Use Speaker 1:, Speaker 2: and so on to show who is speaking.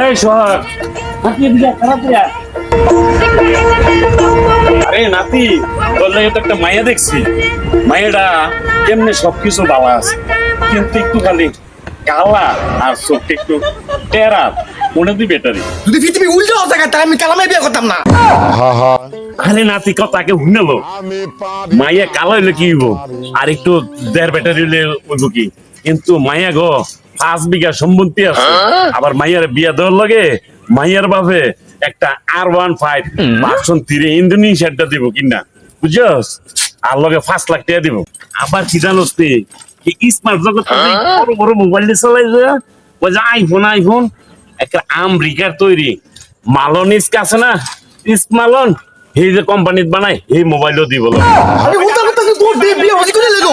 Speaker 1: এই সোহাগ, নাতি এদিকে আয়, খারাপ রে। আরে নাতি, তোর লাগে তো একটা মাইয়া দেখছি। মাইয়াটা কেমনে সবকিছু ভালো আছে, কিন্তু একটু খালি কালা আর চোখটা একটু টেরা। মনে দিই বেটারি।
Speaker 2: যদি পৃথিবী উল্টো থাকে তাহলে আমি কালামে বিয়ে করতাম না।
Speaker 1: আরে নাতি কথাকে শুনেলো, মাইয়া কালো হইলে কি হইব, আর একটু দেড় ব্যাটারি হইলে হইব কি। কিন্তু মাইয়া গো 5 বিঘা সম্পত্তি আছে, আবার মাইয়ার বিয়া দেওয়ার লগে মাইয়ার বাপে একটা R15 ভার্সন 3 ইন্দোনেশিয়াটা দিব কিনা, বুঝছস? আর লগে 5 লাখ টাকা দিব। আবার কি জানোস তুই, স্মার্ট জগৎ বড় বড় মোবাইল দিয়ে চালাইছে, ওই যে আইফোন একটা আমেরিকার তৈরি মালন ইস্ক আছে না, ইসমালন, এই যে কোম্পানিত বানায় এই মোবাইলও দিব।
Speaker 2: আমি হুতা হুতা তোর বিয়ে বিয়ে হজি করে লেগো।